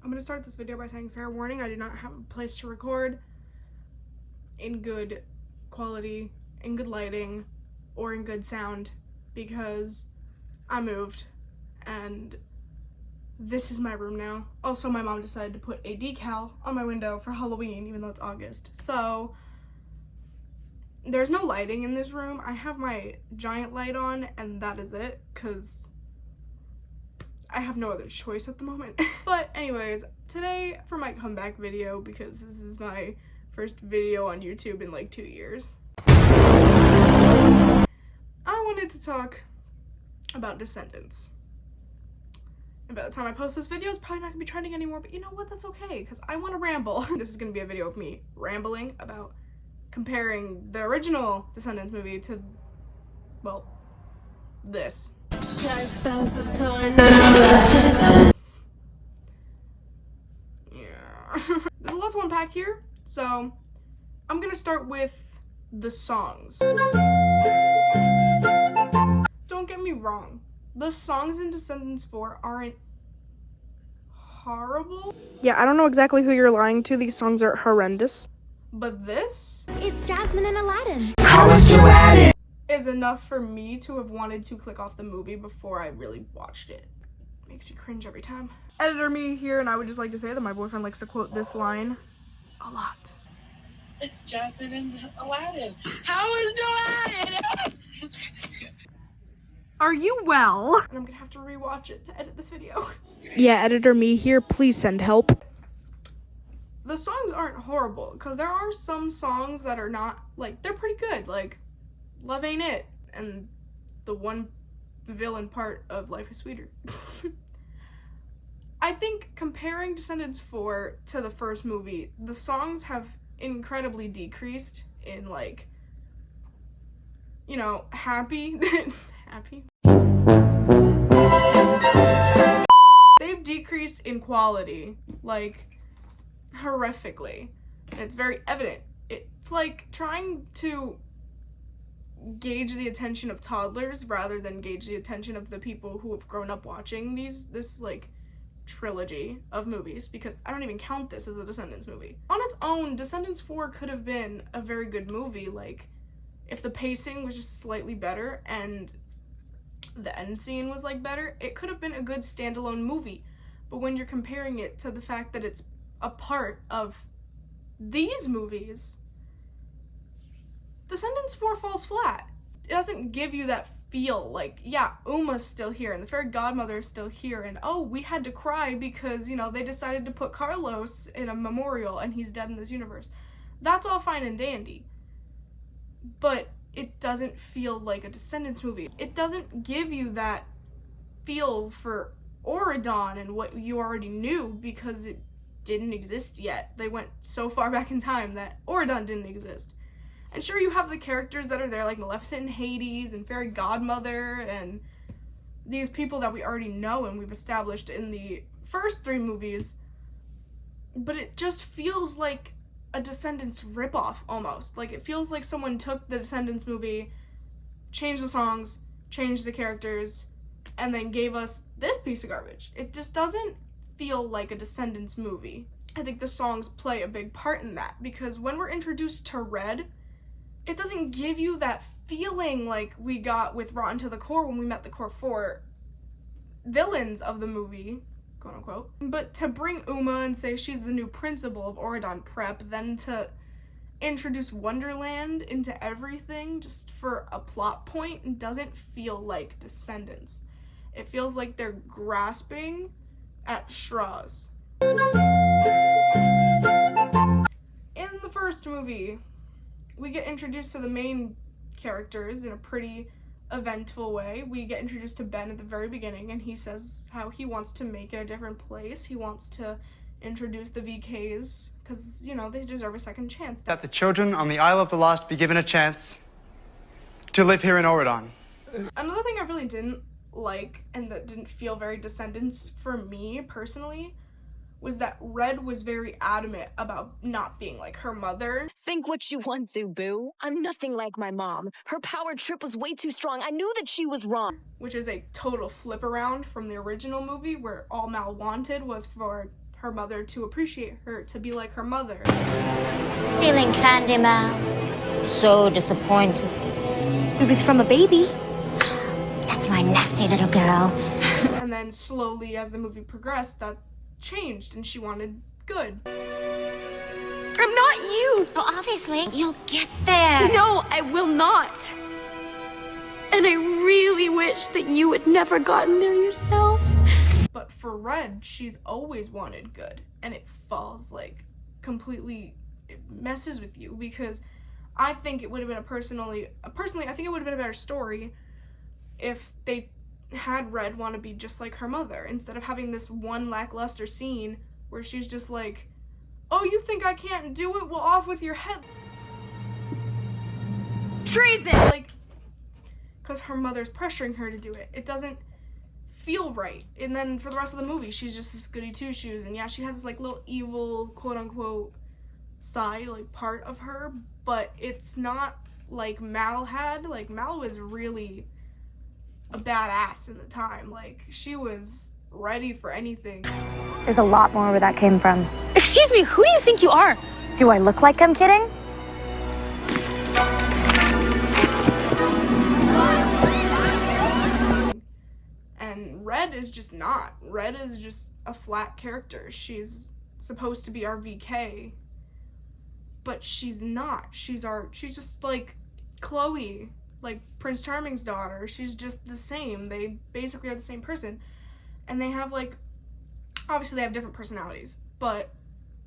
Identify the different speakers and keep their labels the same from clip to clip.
Speaker 1: I'm going to start this video by saying fair warning, I do not have a place to record in good quality, in good lighting, or in good sound because I moved and this is my room now. Also, my mom decided to put a decal on my window for Halloween even though it's August. So there's no lighting in this room. I have my giant light on and that is it because I have no other choice at the moment. But anyways, today for my comeback video, because this is my first video on YouTube in like 2 years, I wanted to talk about Descendants. And by the time I post this video, it's probably not gonna be trending anymore, but you know what, that's okay, because I want to ramble. This is gonna be a video of me rambling about comparing the original Descendants movie to, well, this. Yeah. There's a lot to unpack here, so I'm gonna start with the songs. Don't get me wrong, the songs in Descendants 4 aren't horrible. Yeah, I don't know exactly who you're lying to, these songs are horrendous. But this?
Speaker 2: It's Jasmine and Aladdin.
Speaker 1: How was you at it? Is enough for me to have wanted to click off the movie before I really watched it. Makes me cringe every time. Editor me here, and I would just like to say that my boyfriend likes to quote this line a lot.
Speaker 3: It's Jasmine and Aladdin. How was Aladdin?
Speaker 1: Are you well? And I'm gonna have to rewatch it to edit this video. Yeah, editor me here, please send help. The songs aren't horrible, because there are some songs that are not, like, they're pretty good, like Love Ain't It, and the one villain part of Life is Sweeter. I think comparing Descendants 4 to the first movie, the songs have incredibly decreased in, like, you know, happy. Happy? They've decreased in quality, like, horrifically. And it's very evident. It's like trying to gauge the attention of toddlers rather than gauge the attention of the people who have grown up watching this like trilogy of movies, because I don't even count this as a Descendants movie. On its own, Descendants 4 could have been a very good movie, like if the pacing was just slightly better and the end scene was like better, it could have been a good standalone movie. But when you're comparing it to the fact that it's a part of these movies, Descendants 4 falls flat. It doesn't give you that feel like, yeah, Uma's still here and the fairy godmother is still here and oh, we had to cry because, you know, they decided to put Carlos in a memorial and he's dead in this universe. That's all fine and dandy. But it doesn't feel like a Descendants movie. It doesn't give you that feel for Auradon and what you already knew because it didn't exist yet. They went so far back in time that Auradon didn't exist. And sure, you have the characters that are there, like Maleficent and Hades and Fairy Godmother and these people that we already know and we've established in the first 3 movies, but it just feels like a Descendants ripoff almost. Like, it feels like someone took the Descendants movie, changed the songs, changed the characters, and then gave us this piece of garbage. It just doesn't feel like a Descendants movie. I think the songs play a big part in that, because when we're introduced to Red, it doesn't give you that feeling like we got with Rotten to the Core when we met the core 4 villains of the movie, quote unquote. But to bring Uma and say she's the new principal of Auradon Prep, then to introduce Wonderland into everything just for a plot point doesn't feel like Descendants. It feels like they're grasping at straws. In the first movie, we get introduced to the main characters in a pretty eventful way. We get introduced to Ben at the very beginning, and he says how he wants to make it a different place. He wants to introduce the VKs, because, you know, they deserve a second chance.
Speaker 4: That the children on the Isle of the Lost be given a chance to live here in Auradon.
Speaker 1: Another thing I really didn't like, and that didn't feel very Descendants for me personally, was that Red was very adamant about not being like her mother.
Speaker 2: Think what you want to, boo. I'm nothing like my mom. Her power trip was way too strong. I knew that she was wrong.
Speaker 1: Which is a total flip around from the original movie, where all Mal wanted was for her mother to appreciate her, to be like her mother.
Speaker 5: Stealing candy, Mal. So disappointed. It was from a baby. That's my nasty little girl.
Speaker 1: And then slowly, as the movie progressed, that changed and she wanted good.
Speaker 2: I'm not you!
Speaker 5: Well, obviously, you'll get there.
Speaker 2: No, I will not. And I really wish that you had never gotten there yourself.
Speaker 1: But for Red, she's always wanted good, and it falls like completely, it messes with you, because I think it would have been personally, I think it would have been a better story if they had Red want to be just like her mother, instead of having this one lackluster scene where she's just like, oh, you think I can't do it? Well, off with your head.
Speaker 2: Treason!
Speaker 1: Like, because her mother's pressuring her to do it. It doesn't feel right. And then for the rest of the movie, she's just this goody two-shoes. And yeah, she has this like little evil, quote-unquote, side, like part of her. But it's not like Mal had. Like, Mal was really a badass in the time. Like, she was ready for anything.
Speaker 6: There's a lot more where that came from.
Speaker 2: Excuse me, who do you think you are?
Speaker 6: Do I look like I'm kidding?
Speaker 1: And Red is just not. Red is just a flat character. She's supposed to be our VK, but she's not. She's just like Chloe, like Prince Charming's daughter. She's just the same. They basically are the same person. And they have like, obviously they have different personalities, but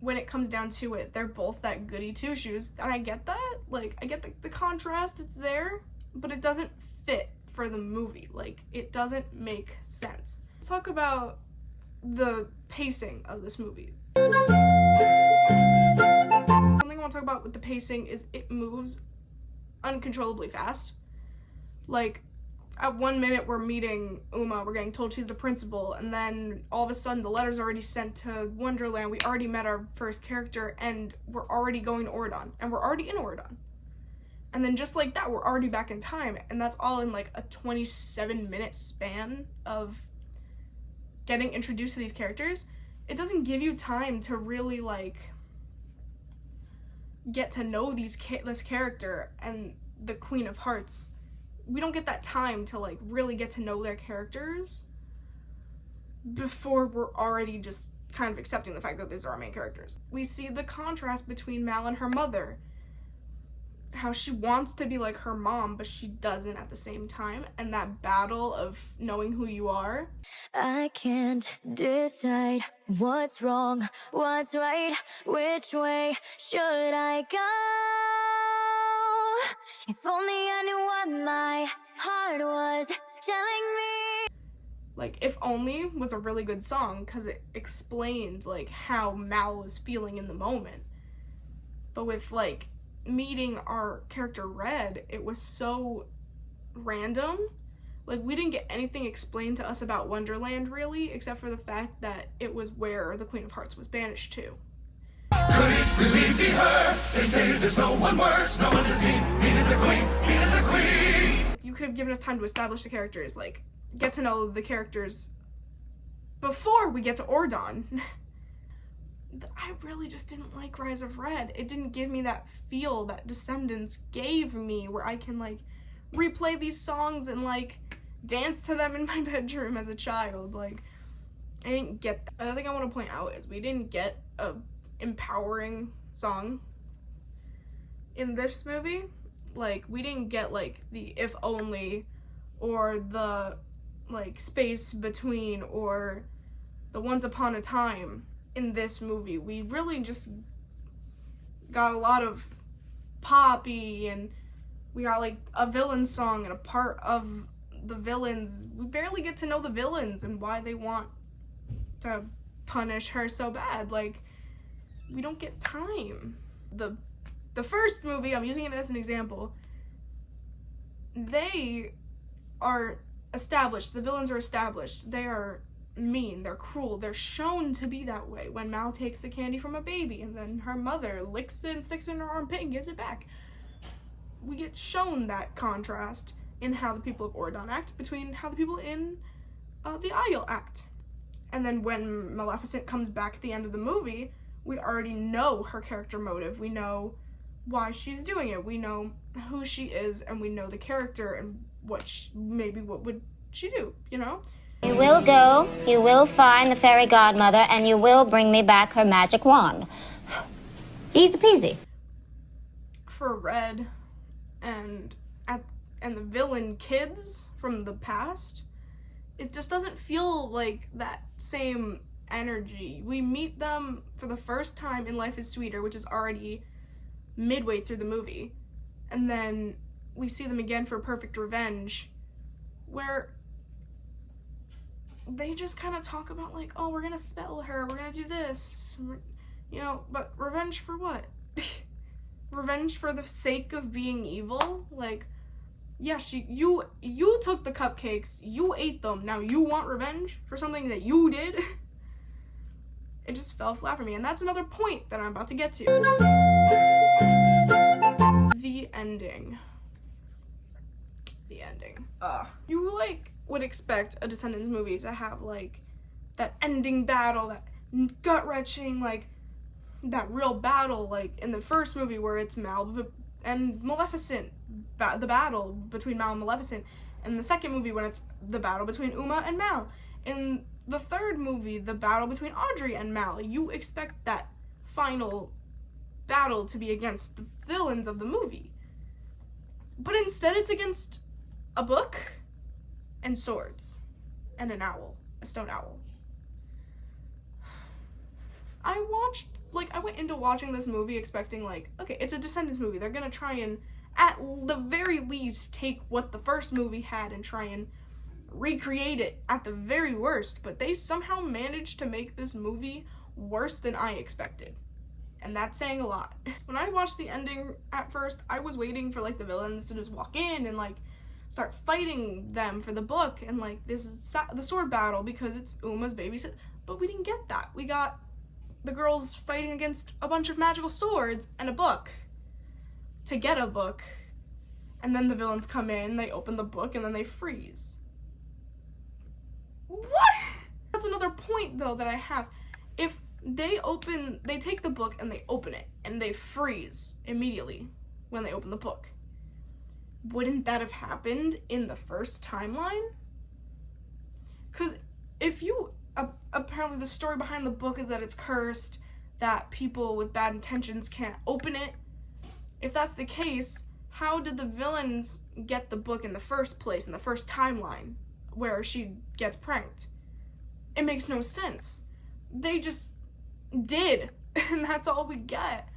Speaker 1: when it comes down to it, they're both that goody two-shoes. And I get that. Like, I get the contrast, it's there, but it doesn't fit for the movie. Like, it doesn't make sense. Let's talk about the pacing of this movie. Something I want to talk about with the pacing is it moves uncontrollably fast. Like, at 1 minute we're meeting Uma, we're getting told she's the principal, and then all of a sudden the letter's already sent to Wonderland. We already met our first character, and we're already going to Ordon, and we're already in Ordon. And then just like that, we're already back in time, and that's all in like a 27-minute span of getting introduced to these characters. It doesn't give you time to really like get to know this character and the Queen of Hearts. We don't get that time to like really get to know their characters before we're already just kind of accepting the fact that these are our main characters. We see the contrast between Mal and her mother, how she wants to be like her mom, but she doesn't at the same time, and that battle of knowing who you are.
Speaker 2: I can't decide what's wrong, what's right, which way should I go? If only I knew what my heart was telling me.
Speaker 1: Like, If Only was a really good song because it explained like how Mal was feeling in the moment. But with like meeting our character Red, it was so random. Like, we didn't get anything explained to us about Wonderland really, except for the fact that it was where the Queen of Hearts was banished to.
Speaker 7: Could it really be her? They say there's no one worse. No one's as mean. Mean as the queen. Mean as the queen.
Speaker 1: You could have given us time to establish the characters, like get to know the characters before we get to Ordon. I really just didn't like Rise of Red. It didn't give me that feel that Descendants gave me, where I can like replay these songs and like dance to them in my bedroom as a child. Like, I didn't get that. Another thing I want to point out is we didn't get a empowering song in this movie. Like, we didn't get like the If Only or the like Space Between or the Once Upon a Time in this movie. We really just got a lot of poppy, and we got like a villain song and a part of the villains. We barely get to know the villains and why they want to punish her so bad. Like, we don't get time. The first movie, I'm using it as an example, they are established, the villains are established, they are mean, they're cruel, they're shown to be that way when Mal takes the candy from a baby and then her mother licks it and sticks it in her armpit and gives it back. We get shown that contrast in how the people of Ordon act between how the people in the Isle act. And then when Maleficent comes back at the end of the movie, we already know her character motive. We know why she's doing it. We know who she is, and we know the character and what would she do, you know?
Speaker 5: You will go, you will find the fairy godmother, and you will bring me back her magic wand. Easy peasy.
Speaker 1: For Red and the villain kids from the past, it just doesn't feel like that same energy. We meet them for the first time in Life is Sweeter, which is already midway through the movie, and then we see them again for Perfect Revenge, where they just kind of talk about like, oh, we're gonna spell her, we're gonna do this, you know, but revenge for what? Revenge for the sake of being evil? Like, yeah, you took the cupcakes, you ate them, now you want revenge for something that you did? It just fell flat for me, and that's another point that I'm about to get to. The ending. You, like, would expect a Descendants movie to have, like, that ending battle, that gut-wrenching, like, that real battle, like, in the first movie where it's Mal and Maleficent, the battle between Mal and Maleficent, and the second movie when it's the battle between Uma and Mal. In the third movie, the battle between Audrey and Mal. You expect that final battle to be against the villains of the movie. But instead it's against a book and swords and an owl, a stone owl. I went into watching this movie expecting, like, okay, it's a Descendants movie. They're gonna try and, at the very least, take what the first movie had and try and recreate it at the very worst, but they somehow managed to make this movie worse than I expected. And that's saying a lot. When I watched the ending at first, I was waiting for, like, the villains to just walk in and, like, start fighting them for the book, and, like, this is the sword battle because it's Uma's babysit. But we didn't get that. We got the girls fighting against a bunch of magical swords and a book to get a book. And then the villains come in, they open the book, and then they freeze. What? That's another point, though, that I have. If they take the book and they open it, and they freeze immediately when they open the book, wouldn't that have happened in the first timeline? Because if you, apparently the story behind the book is that it's cursed, that people with bad intentions can't open it. If that's the case, how did the villains get the book in the first place, in the first timeline, where she gets pranked? It makes no sense. They just did, and that's all we get.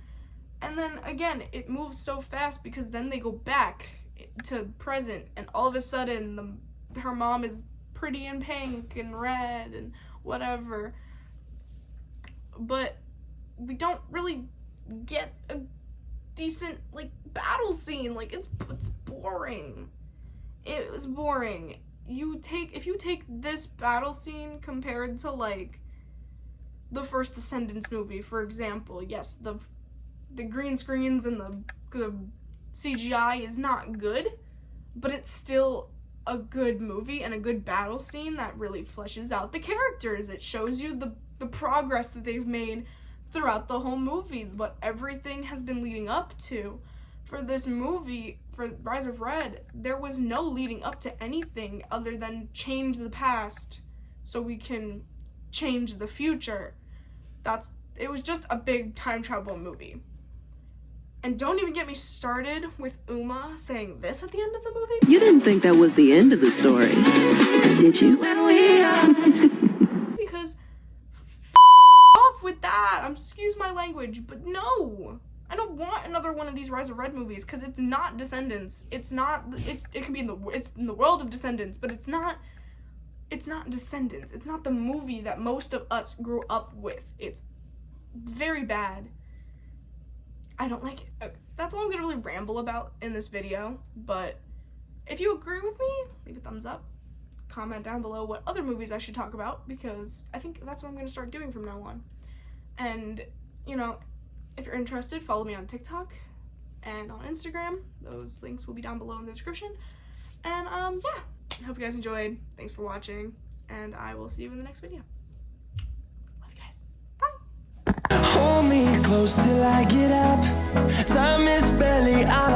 Speaker 1: And then, again, it moves so fast because then they go back to present, and all of a sudden, her mom is pretty in pink and red and whatever. But we don't really get a decent, like, battle scene. Like, it's boring. It was boring. If you take this battle scene compared to, like, the first Descendants movie, for example, yes, the green screens and the CGI is not good, but it's still a good movie and a good battle scene that really fleshes out the characters. It shows you the progress that they've made throughout the whole movie, what everything has been leading up to. For this movie, for Rise of Red, there was no leading up to anything other than change the past so we can change the future. It was just a big time travel movie. And don't even get me started with Uma saying this at the end of the movie.
Speaker 8: You didn't think that was the end of the story, did you?
Speaker 1: Because off with that. Excuse my language, but no. I don't want another one of these Rise of Red movies because it's not Descendants. It's not. It can be it's in the world of Descendants, but it's not Descendants. It's not the movie that most of us grew up with. It's very bad. I don't like it. Okay, that's all I'm gonna really ramble about in this video, but if you agree with me, leave a thumbs up. Comment down below what other movies I should talk about, because I think that's what I'm gonna start doing from now on. And, you know, if you're interested, follow me on TikTok and on Instagram. Those links will be down below in the description. And, yeah, I hope you guys enjoyed. Thanks for watching, and I will see you in the next video.
Speaker 7: close till I get up. Time is barely on